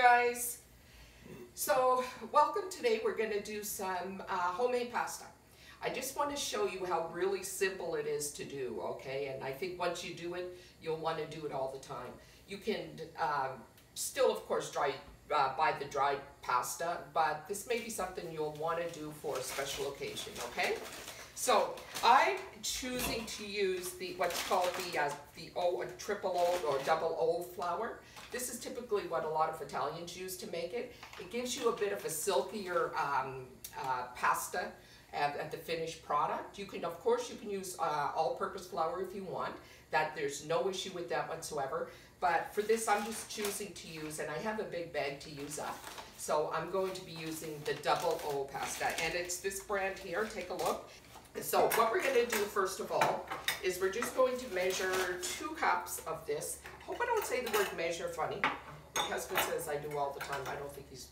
guys. So welcome. Today we're going to do some homemade pasta. I just want to show you how really simple it is to do, okay? And I think once you do it, you'll want to do it all the time. You can still, of course, buy the dried pasta, but this may be something you'll want to do for a special occasion, okay? So I'm choosing to use what's called the triple O or double O flour. This is typically what a lot of Italians use to make it. It gives you a bit of a silkier pasta at the finished product. You can, of course, you can use all-purpose flour if you want. There's no issue with that whatsoever. But for this, I'm just choosing to use, and I have a big bag to use up. So I'm going to be using the double O pasta, and it's this brand here. Take a look. So what we're going to do first of all is we're just going to measure 2 cups of this. I hope I don't say the word measure funny. My husband says I do all the time. I don't think he's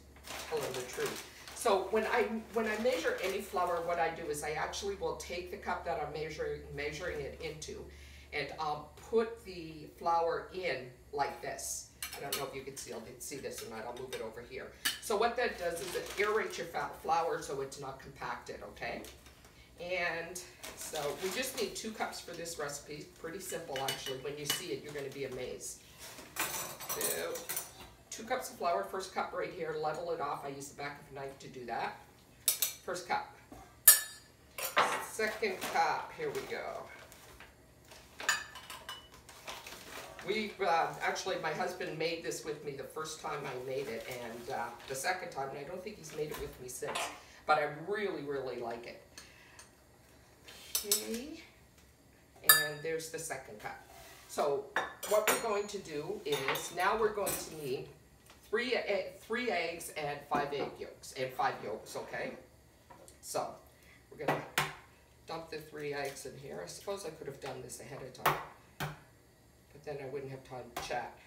telling the truth. So when I measure any flour, what I do is I actually will take the cup that I'm measuring it into, and I'll put the flour in like this. I don't know if you can see this or not. I'll move it over here. So what that does is it aerates your flour so it's not compacted, okay? And so we just need 2 cups for this recipe. Pretty simple, actually. When you see it, you're going to be amazed. So 2 cups of flour. First cup right here. Level it off. I use the back of a knife to do that. First cup. Second cup. Here we go. Actually, my husband made this with me the first time I made it, and the second time, and I don't think he's made it with me since, but I really, really like it. Okay, and there's the second cup. So what we're going to do is, now we're going to need 3 eggs and 5 egg yolks, and 5 yolks, okay? So we're going to dump the 3 eggs in here. I suppose I could have done this ahead of time, but then I wouldn't have time to chat.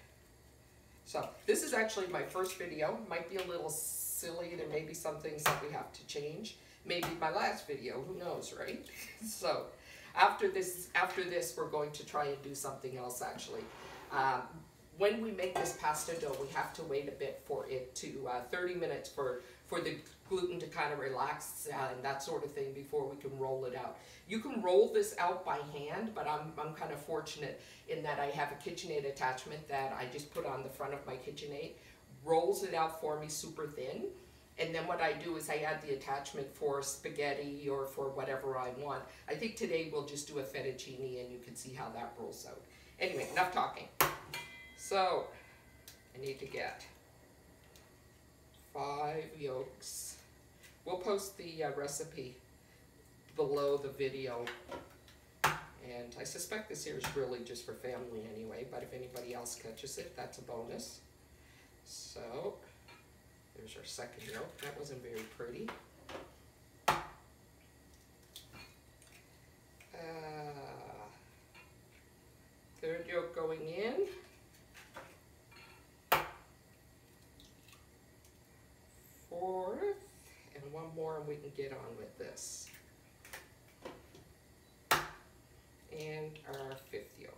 So this is actually my first video. Might be a little silly. There may be some things that we have to change. Maybe my last video, who knows, right? So after this, we're going to try and do something else, actually. When we make this pasta dough, we have to wait a bit for it to, 30 minutes for the gluten to kind of relax and that sort of thing before we can roll it out. You can roll this out by hand, but I'm kind of fortunate in that I have a KitchenAid attachment that I just put on the front of my KitchenAid, rolls it out for me super thin. And then what I do is I add the attachment for spaghetti or for whatever I want. I think today we'll just do a fettuccine and you can see how that rolls out. Anyway, enough talking. So I need to get 5 yolks. We'll post the recipe below the video. And I suspect this here is really just for family anyway, but if anybody else catches it, that's a bonus. So there's our second yolk. That wasn't very pretty. Third yolk going in. Fourth. And 1 more and we can get on with this. And our 5th yolk.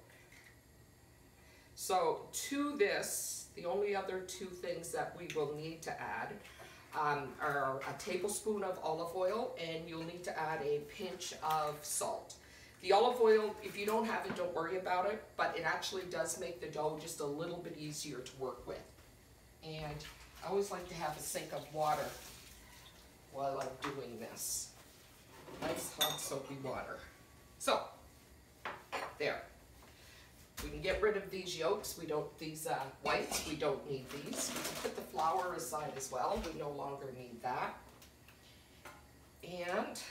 So to this, the only other 2 things that we will need to add are a tablespoon of olive oil, and you'll need to add a pinch of salt. The olive oil, if you don't have it, don't worry about it, but it actually does make the dough just a little bit easier to work with. And I always like to have a sink of water while I'm doing this. Nice hot soapy water. So, there. We can get rid of these yolks. These whites, we don't need these. We can put the flour aside as well. We no longer need that. And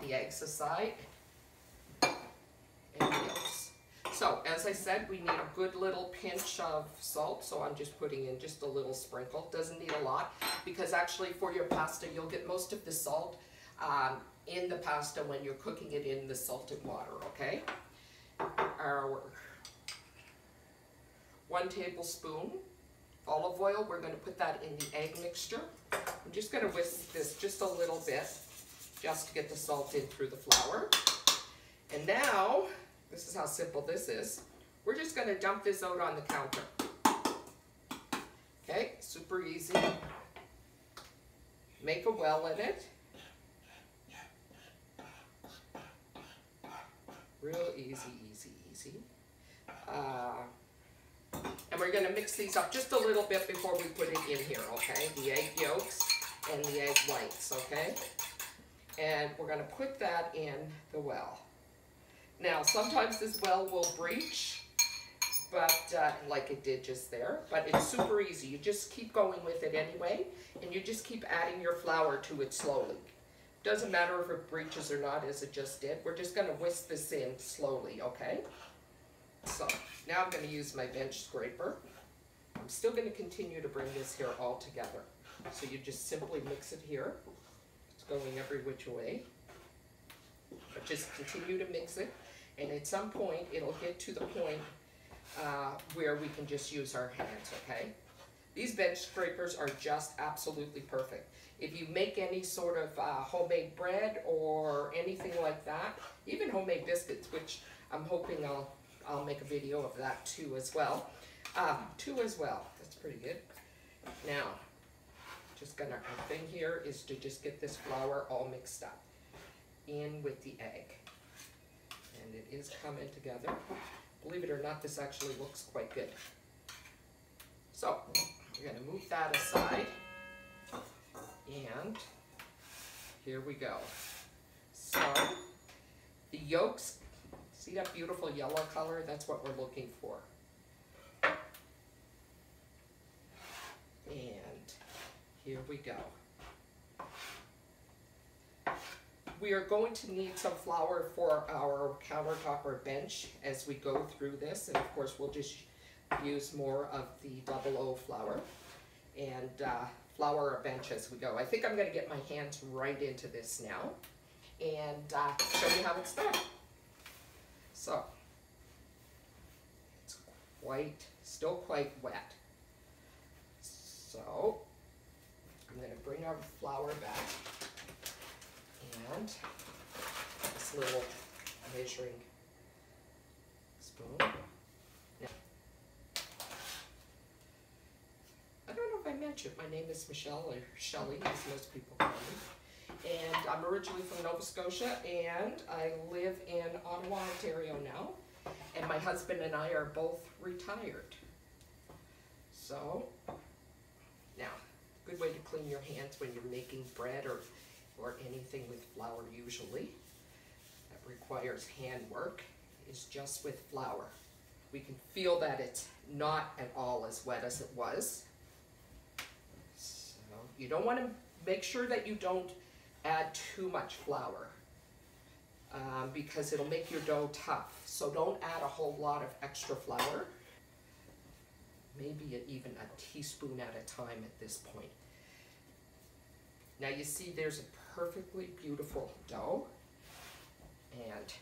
the eggs aside. And the yolks. So, as I said, we need a good little pinch of salt. So I'm just putting in just a little sprinkle. Doesn't need a lot, because actually for your pasta, you'll get most of the salt in the pasta when you're cooking it in the salted water, okay? Our 1 tablespoon olive oil, we're going to put that in the egg mixture. I'm just going to whisk this just a little bit just to get the salt in through the flour. And now, this is how simple this is. We're just going to dump this out on the counter. Okay, super easy. Make a well in it. Real easy, easy, easy. And we're gonna mix these up just a little bit before we put it in here, okay? The egg yolks and the egg whites, okay? And we're gonna put that in the well. Now, sometimes this well will breach, but like it did just there, but it's super easy. You just keep going with it anyway, and you just keep adding your flour to it slowly. Doesn't matter if it breaches or not, as it just did. We're just gonna whisk this in slowly, okay? So, now I'm gonna use my bench scraper. I'm still gonna continue to bring this here all together. So you just simply mix it here. It's going every which way. But just continue to mix it, and at some point, it'll get to the point where we can just use our hands, okay? These bench scrapers are just absolutely perfect. If you make any sort of homemade bread or anything like that, even homemade biscuits, which I'm hoping I'll make a video of that too as well. That's pretty good. Now, our thing here is to just get this flour all mixed up in with the egg. And it is coming together. Believe it or not, this actually looks quite good. So, we're going to move that aside. And here we go. So, the yolks, see that beautiful yellow color? That's what we're looking for. And here we go. We are going to need some flour for our countertop or bench as we go through this, and of course we'll just use more of the 00 flour and flour our bench as we go. I think I'm going to get my hands right into this now and show you how it's done. So, it's still quite wet. So, I'm going to bring our flour back. And this little measuring spoon. Now, I don't know if I mentioned, my name is Michelle, or Shelley, as most people call me. And I'm originally from Nova Scotia, and I live in Ottawa, Ontario now. And my husband and I are both retired. So, now, good way to clean your hands when you're making bread or anything with flour usually that requires hand work is just with flour. We can feel that it's not at all as wet as it was. So you don't want to make sure that you don't add too much flour because it'll make your dough tough. So don't add a whole lot of extra flour. Maybe even a teaspoon at a time at this point. Now you see there's a perfectly beautiful dough, and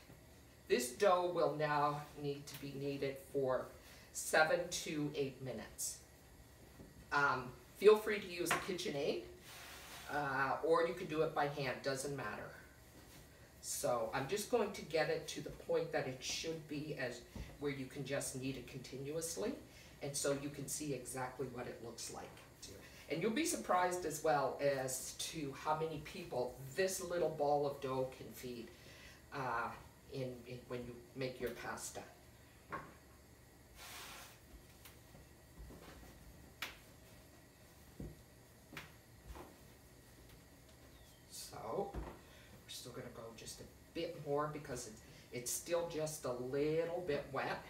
this dough will now need to be kneaded for 7 to 8 minutes. Feel free to use a KitchenAid, or you can do it by hand, doesn't matter. So I'm just going to get it to the point that it should be where you can just knead it continuously, and so you can see exactly what it looks like. And you'll be surprised as well as to how many people this little ball of dough can feed when you make your pasta. So, we're still going to go just a bit more because it's still just a little bit wet.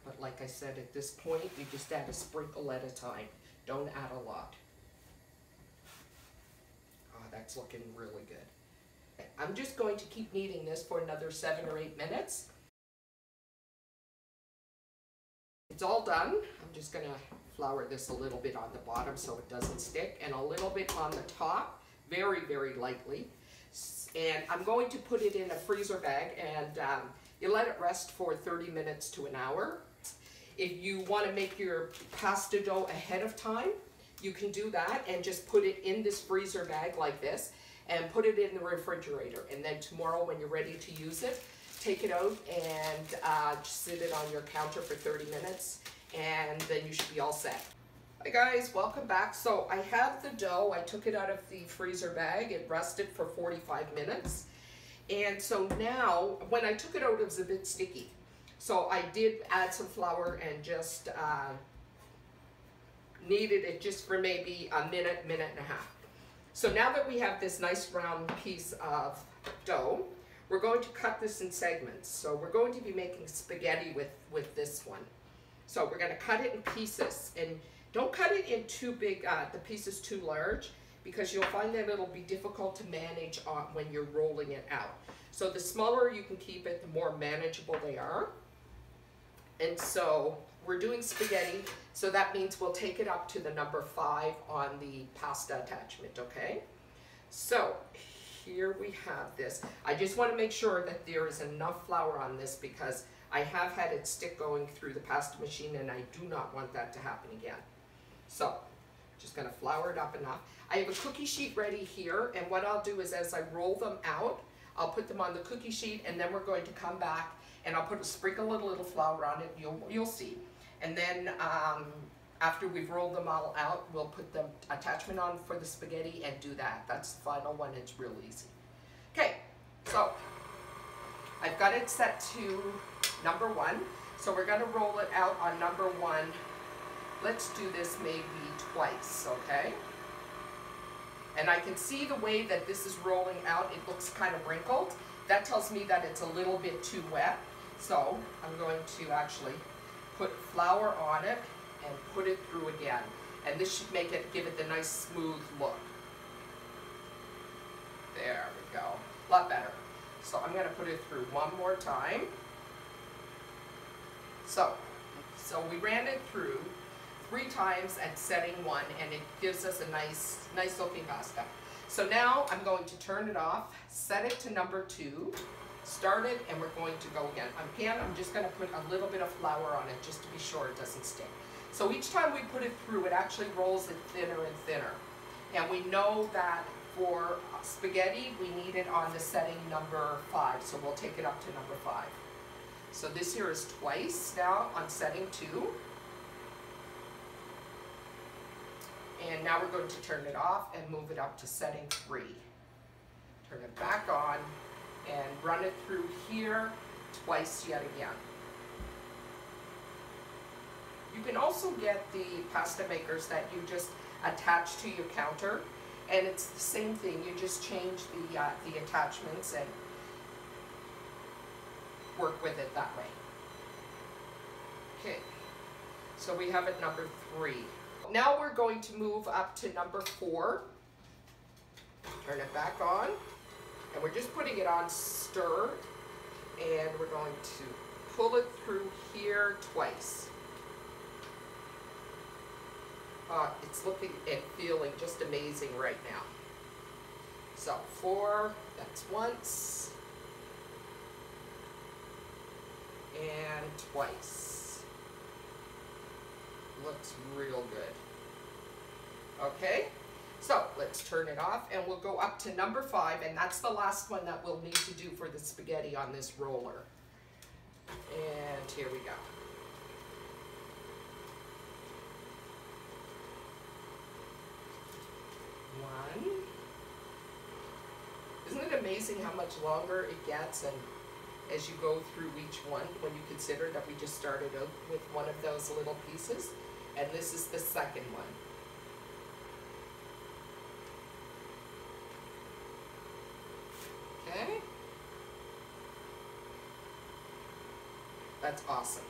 But like I said, at this point, you just add a sprinkle at a time. Don't add a lot. Oh, that's looking really good. I'm just going to keep kneading this for another 7 or 8 minutes. It's all done. I'm just going to flour this a little bit on the bottom so it doesn't stick, and a little bit on the top, very, very lightly. And I'm going to put it in a freezer bag, and you let it rest for 30 minutes to an hour. If you want to make your pasta dough ahead of time, you can do that and just put it in this freezer bag like this and put it in the refrigerator. And then tomorrow when you're ready to use it, take it out and just sit it on your counter for 30 minutes and then you should be all set. Hi guys, welcome back. So I have the dough. I took it out of the freezer bag. It rested for 45 minutes. And so now, when I took it out, it was a bit sticky. So I did add some flour and just kneaded it just for maybe a minute, minute and a half. So now that we have this nice round piece of dough, we're going to cut this in segments. So we're going to be making spaghetti with this one. So we're going to cut it in pieces, and don't cut it in too big, the pieces too large, because you'll find that it'll be difficult to manage when you're rolling it out. So the smaller you can keep it, the more manageable they are. And so we're doing spaghetti, so that means we'll take it up to the number 5 on the pasta attachment, okay? So here we have this. I just want to make sure that there is enough flour on this because I have had it stick going through the pasta machine and I do not want that to happen again. So just going to flour it up enough. I have a cookie sheet ready here, and what I'll do is as I roll them out, I'll put them on the cookie sheet, and then we're going to come back and I'll sprinkle a little flour on it. You'll see. And then after we've rolled them all out, we'll put the attachment on for the spaghetti and do that. That's the final one. It's real easy. Okay, so I've got it set to number 1. So we're going to roll it out on number 1. Let's do this maybe twice, okay? And I can see the way that this is rolling out, it looks kind of wrinkled. That tells me that it's a little bit too wet. So I'm going to actually put flour on it and put it through again. And this should give it the nice smooth look. There we go, a lot better. So I'm gonna put it through one more time. So we ran it through 3 times at setting 1, and it gives us a nice looking pasta. So now I'm going to turn it off, set it to number 2, start it, and we're going to go again. Again, I'm just going to put a little bit of flour on it just to be sure it doesn't stick. So each time we put it through, it actually rolls it thinner and thinner. And we know that for spaghetti, we need it on the setting number 5, so we'll take it up to number 5. So this here is twice now on setting 2. And now we're going to turn it off and move it up to setting 3. Turn it back on and run it through here twice yet again. You can also get the pasta makers that you just attach to your counter, and it's the same thing. You just change the attachments and work with it that way. Okay, so we have it number 3. Now we're going to move up to number 4. Turn it back on, and we're just putting it on stir, and we're going to pull it through here twice. It's looking and feeling just amazing right now. So 4, that's once, and twice. Looks real good. Okay, so let's turn it off and we'll go up to number 5, and that's the last one that we'll need to do for the spaghetti on this roller. And here we go. One. Isn't it amazing how much longer it gets, and as you go through each one, when you consider that we just started out with one of those little pieces, and this is the second one. Okay. That's awesome.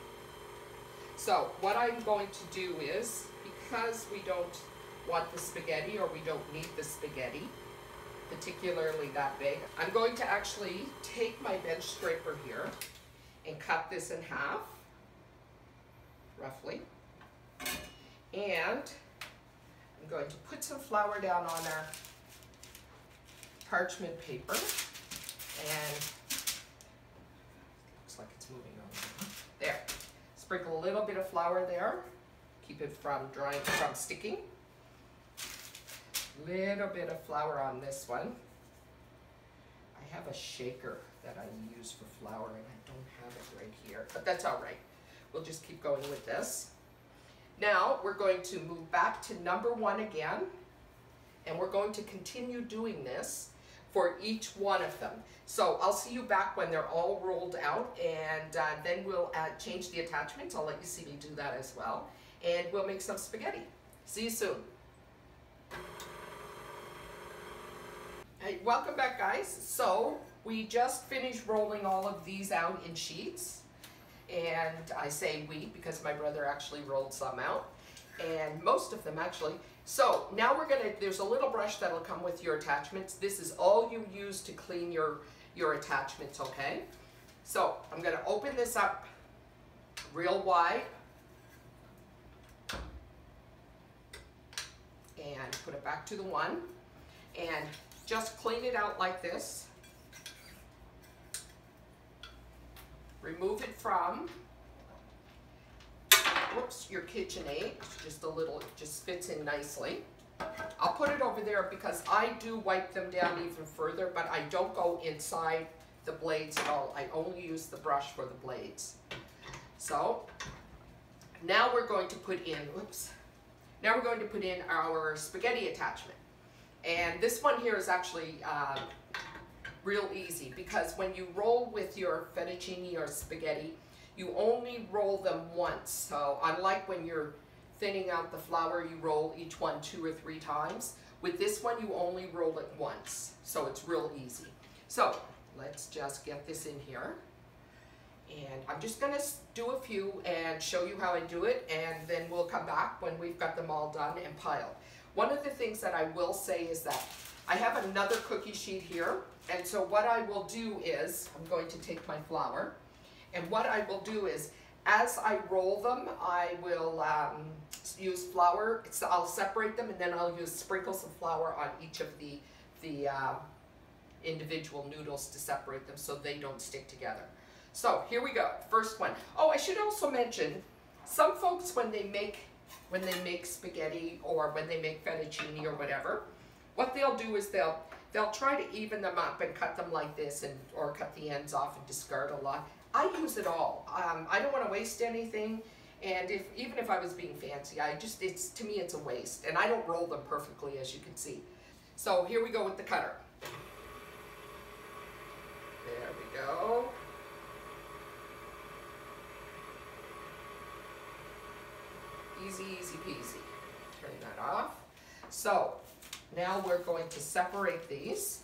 So what I'm going to do is, because we don't want the spaghetti, or we don't need the spaghetti particularly that big, I'm going to actually take my bench scraper here and cut this in half, roughly. And I'm going to put some flour down on our parchment paper, and looks like it's moving on. There. Sprinkle a little bit of flour there. Keep it from drying, from sticking. Little bit of flour on this one. I have a shaker that I use for flour, and I don't have it right here, but that's all right. We'll just keep going with this. Now we're going to move back to number 1 again, and we're going to continue doing this for each one of them. So I'll see you back when they're all rolled out, and then we'll change the attachments. I'll let you see me do that as well, and we'll make some spaghetti. See you soon. Hey, welcome back, guys. So we just finished rolling all of these out in sheets, and I say we because my brother actually rolled some out, and most of them actually. So now we're gonna, there's a little brush that'll come with your attachments. This is all you use to clean your attachments, okay? So I'm gonna open this up real wide and put it back to the one, and just clean it out like this. Remove it from, whoops, your KitchenAid, just a little, it just fits in nicely. I'll put it over there because I do wipe them down even further, but I don't go inside the blades at all. I only use the brush for the blades. So now we're going to put in, whoops, now we're going to put in our spaghetti attachment. And this one here is actually real easy because when you roll with your fettuccine or spaghetti, you only roll them once. So unlike when you're thinning out the flour, you roll each one 2 or 3 times. With this one, you only roll it once. So it's real easy. So let's just get this in here. And I'm just gonna do a few and show you how I do it, and then we'll come back when we've got them all done and piled. One of the things that I will say is that I have another cookie sheet here, and so what I will do is, I'm going to take my flour, and what I will do is, as I roll them, I will use flour. I'll separate them, and then I'll use sprinkles of flour on each of the individual noodles to separate them so they don't stick together. So here we go, first one. Oh, I should also mention, some folks when they make spaghetti or when they make fettuccine or whatever, what they'll do is they'll try to even them up and cut them like this, and or cut the ends off and discard a lot. I use it all. I don't want to waste anything, and even if I was being fancy, to me it's a waste, and I don't roll them perfectly, as you can see. So here we go with the cutter. There we go. Easy, easy peasy. Turn that off. So now we're going to separate these,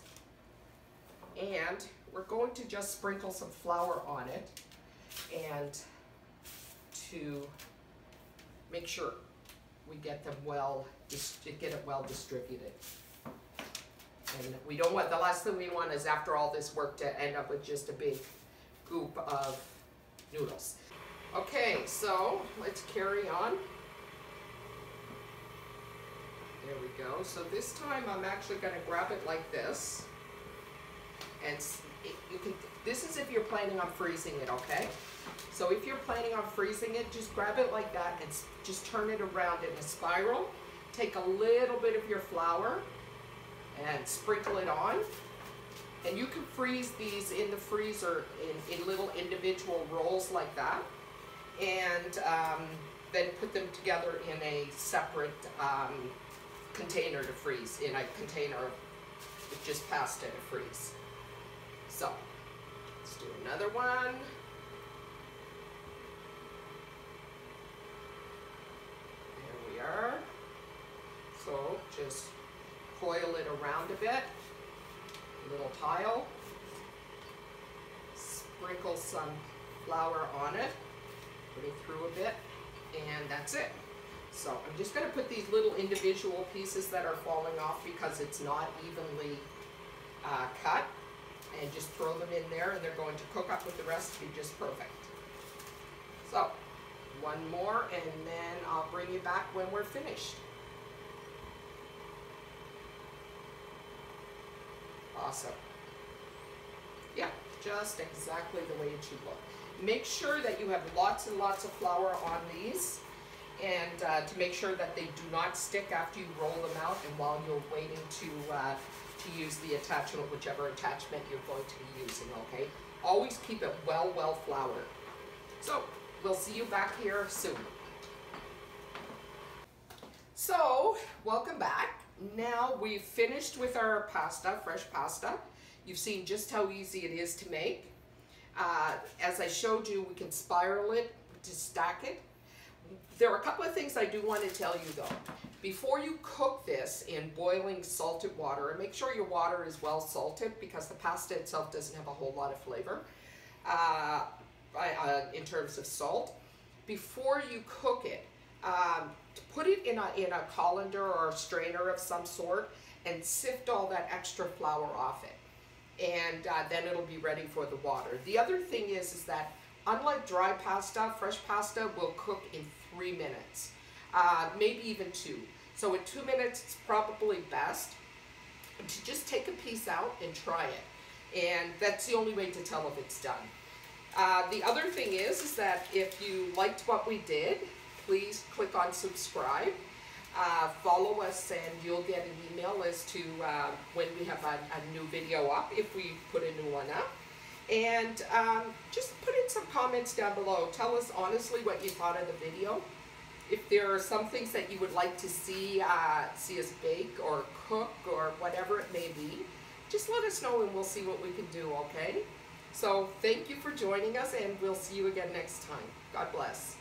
and we're going to just sprinkle some flour on it, and to make sure we get them get it well distributed. And we don't want, the last thing we want is after all this work to end up with just a big goop of noodles. Okay, so let's carry on. There we go. So this time I'm actually going to grab it like this, and this is if you're planning on freezing it, okay? So if you're planning on freezing it, just grab it like that and just turn it around in a spiral. Take a little bit of your flour and sprinkle it on, and you can freeze these in the freezer in little individual rolls like that, and then put them together in a separate container to freeze, in a container with just pasta to freeze. So let's do another one. There we are. So just coil it around a bit, a little tile, sprinkle some flour on it, put it through a bit, and that's it. So I'm just going to put these little individual pieces that are falling off because it's not evenly cut, and just throw them in there, and they're going to cook up with the recipe just perfect. So one more, and then I'll bring you back when we're finished. Awesome. Yeah, just exactly the way it should look. Make sure that you have lots and lots of flour on these, and to make sure that they do not stick after you roll them out and while you're waiting to use the attachment, whichever attachment you're going to be using, okay? Always keep it well floured. So we'll see you back here soon. So, welcome back. Now we've finished with our pasta, fresh pasta. You've seen just how easy it is to make. As I showed you, we can spiral it to stack it. There are a couple of things I do want to tell you though. Before you cook this in boiling salted water, and make sure your water is well salted because the pasta itself doesn't have a whole lot of flavor in terms of salt. Before you cook it, put it in a colander or a strainer of some sort and sift all that extra flour off it. And then it'll be ready for the water. The other thing is that unlike dry pasta, fresh pasta will cook in 3 minutes, maybe even 2. So in 2 minutes, it's probably best to just take a piece out and try it. And that's the only way to tell if it's done. The other thing is that if you liked what we did, please click on subscribe. Follow us and you'll get an email as to when we have a new video up, if we put a new one up. And just put in some comments down below. Tell us honestly what you thought of the video. If there are some things that you would like to see us bake or cook or whatever it may be, just let us know and we'll see what we can do, okay? So thank you for joining us and we'll see you again next time. God bless.